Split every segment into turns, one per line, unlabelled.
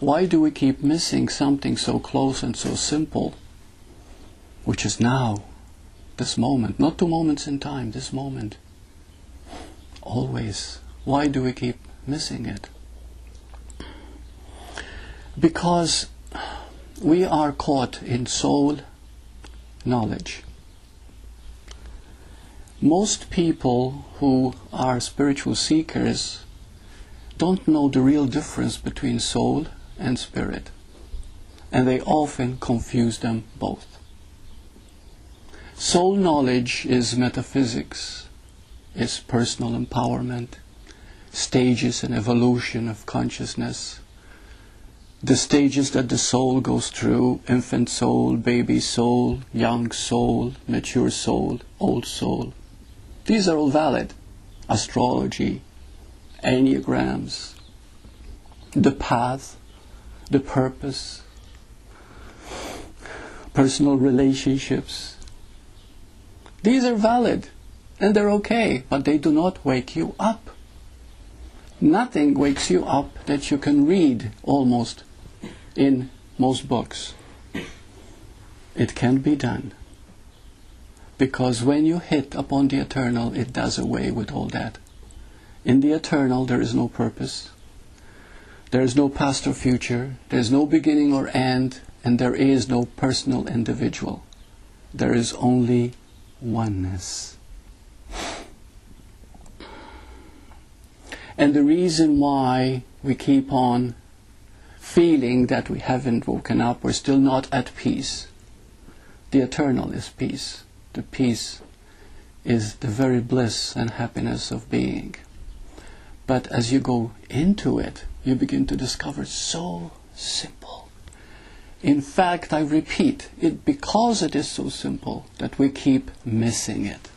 Why do we keep missing something so close and so simple, which is now, this moment, not 2 moments in time, this moment? Always. Why do we keep missing it? Because we are caught in soul knowledge. Most people who are spiritual seekers don't know the real difference between soul and spirit, and they often confuse them both. Soul knowledge is metaphysics, is personal empowerment, stages and evolution of consciousness, the stages that the soul goes through: infant soul, baby soul, young soul, mature soul, old soul. These are all valid. Astrology, enneagrams, the path, the purpose, personal relationships. These are valid and they're okay, but they do not wake you up. Nothing wakes you up that you can read almost in most books. It can be done. Because when you hit upon the eternal, it does away with all that. In the eternal, there is no purpose. There is no past or future. There is no beginning or end. And there is no personal individual. There is only oneness. And the reason why we keep on feeling that we haven't woken up, we're still not at peace. The eternal is peace. The peace is the very bliss and happiness of being. But as you go into it, you begin to discover so simple. In fact, I repeat, because it is so simple that we keep missing it.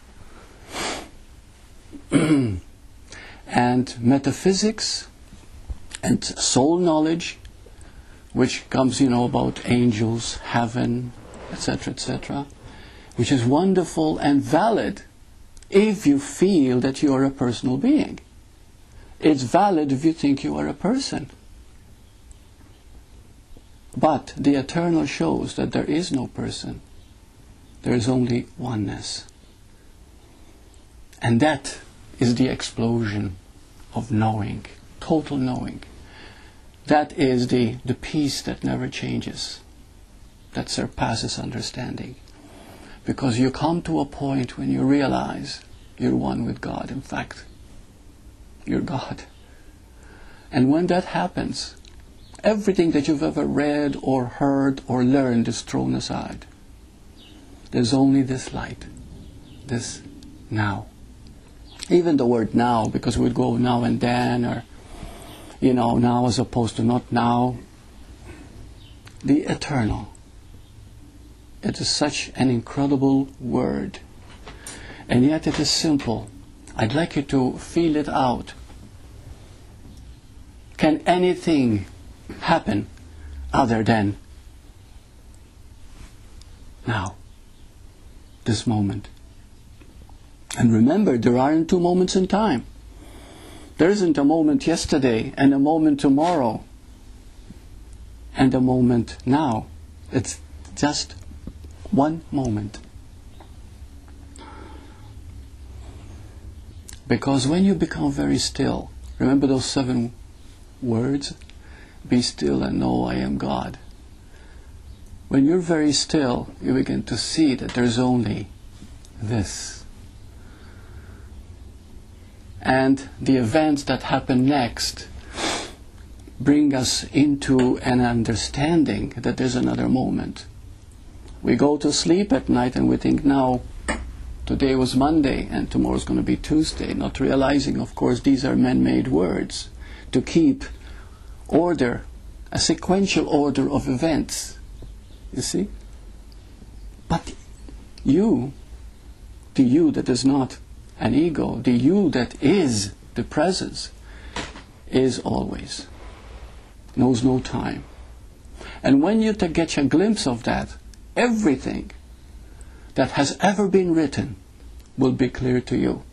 And metaphysics and soul knowledge, which comes, about angels, heaven, etc., etc., which is wonderful and valid if you feel that you are a personal being. It's valid if you think you are a person. But the eternal shows that there is no person. There is only oneness. And that is the explosion of knowing, total knowing. That is the peace that never changes, that surpasses understanding. Because you come to a point when you realize you're one with God. In fact, you're God. And when that happens, everything that you've ever read or heard or learned is thrown aside. There's only this light, this now. Even the word now, because we'd go now and then, or, now as opposed to not now. The eternal. It is such an incredible word. And yet it is simple. I'd like you to feel it out. Can anything happen other than now? This moment. And remember, there aren't 2 moments in time. There isn't a moment yesterday and a moment tomorrow and a moment now. It's just one moment. Because when you become very still, remember those 7 words? Be still and know I am God. When you're very still, you begin to see that there's only this. And the events that happen next bring us into an understanding that there's another moment. We go to sleep at night and we think, now, today was Monday and tomorrow's going to be Tuesday, not realizing, of course, these are man-made words to keep order, a sequential order of events. You see? But you, the you that is not an ego, the you that is the presence, is always, knows no time. And when you get a glimpse of that, everything that has ever been written will be clear to you.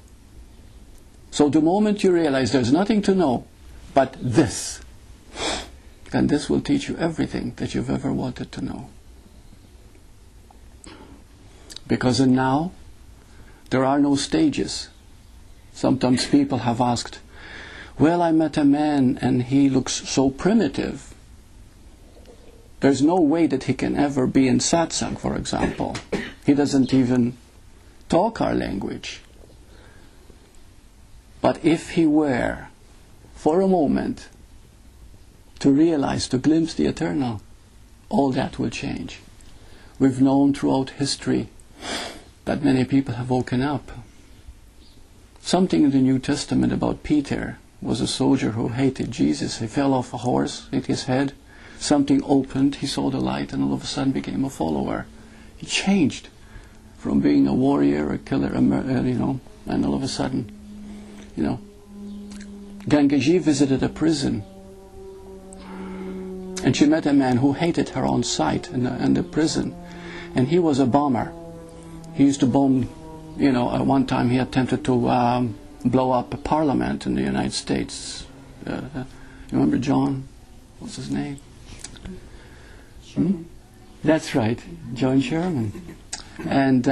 So the moment you realize there's nothing to know but this, And this will teach you everything that you've ever wanted to know. Because in now, there are no stages. Sometimes people have asked, well, I met a man and he looks so primitive. There's no way that he can ever be in Satsang, for example. He doesn't even talk our language. But if he were, for a moment, to realize, to glimpse the eternal, all that will change. We've known throughout history that many people have woken up. Something in the New Testament about Peter was a soldier who hated Jesus. He fell off a horse, hit his head. Something opened, he saw the light, and all of a sudden became a follower. He changed from being a warrior, a killer, and all of a sudden, Gangaji visited a prison, and she met a man who hated her on sight in the prison, and he was a bomber. He used to bomb, at one time he attempted to blow up a parliament in the United States. You remember John? What's his name? That's right, John Sherman. And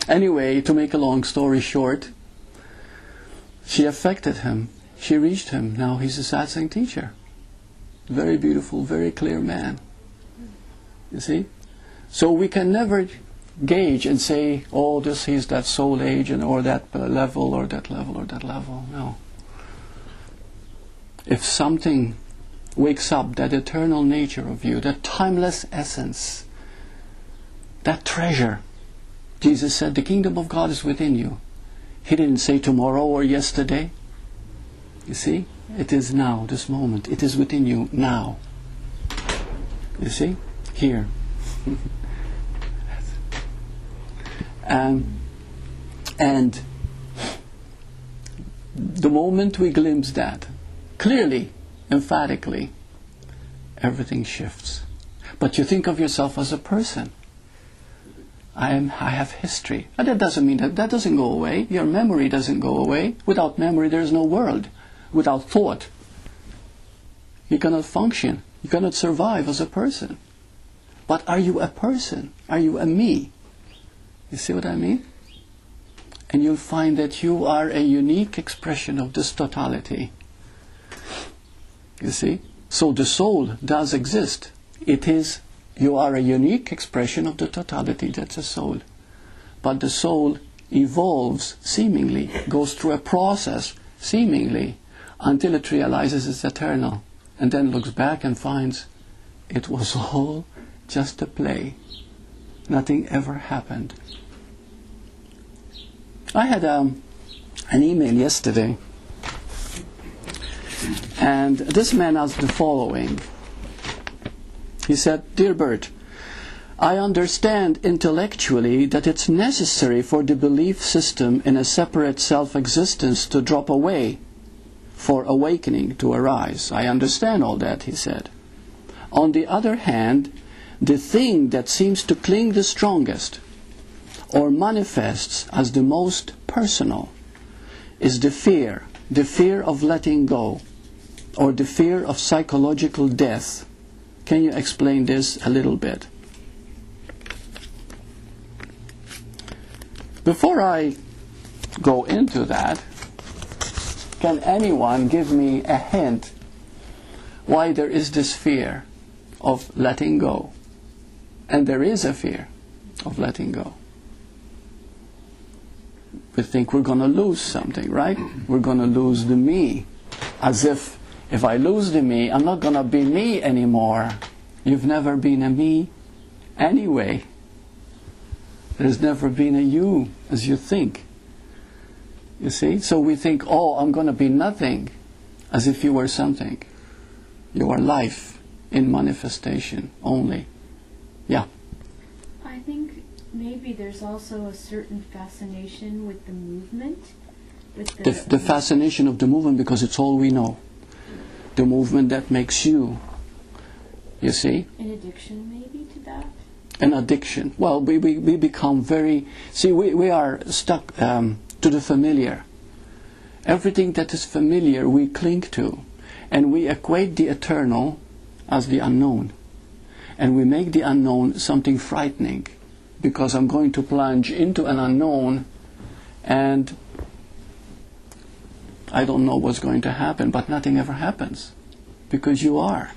anyway, to make a long story short, she affected him. She reached him. Now he's a satsang teacher. Very beautiful, very clear man. You see? So we can never gauge and say, oh, he's that soul age, or that level, or that level, or that level. No. If something wakes up, that eternal nature of you, that timeless essence, that treasure, Jesus said, the kingdom of God is within you. He didn't say tomorrow or yesterday. You see? It is now, this moment. It is within you now. You see? Here. And the moment we glimpse that, clearly, emphatically, everything shifts. But you think of yourself as a person. I have history. But that doesn't mean that doesn't go away. Your memory doesn't go away. Without memory, there is no world. Without thought, you cannot function. You cannot survive as a person. But are you a person? Are you a me? You see what I mean? And you'll find that you are a unique expression of this totality. You see? So the soul does exist. You are a unique expression of the totality that's a soul. But the soul evolves seemingly, goes through a process seemingly, until it realizes it's eternal. And then looks back and finds it was all just a play. Nothing ever happened. I had an email yesterday, and this man asked the following. He said, "Dear Burt, I understand intellectually that it's necessary for the belief system in a separate self-existence to drop away for awakening to arise. I understand all that," he said. "On the other hand, the thing that seems to cling the strongest or manifests as the most personal is the fear of letting go, or the fear of psychological death. Can you explain this a little bit?" Before I go into that, can anyone give me a hint why there is this fear of letting go? And there is a fear of letting go. We think we're going to lose something, right? We're going to lose the me. As if I lose the me, I'm not going to be me anymore. You've never been a me anyway. There's never been a you as you think. You see? So we think, oh, I'm going to be nothing, as if you were something. You are life in manifestation only. Yeah.
I think maybe there's also a certain fascination with the movement. With
the fascination of the movement, because it's all we know. The movement that makes you. You see?
An addiction maybe to that?
An addiction. Well, we become very... See, we are stuck to the familiar. Everything that is familiar we cling to. And we equate the eternal as the unknown. And we make the unknown something frightening, because I'm going to plunge into an unknown and I don't know what's going to happen, but nothing ever happens, because you are.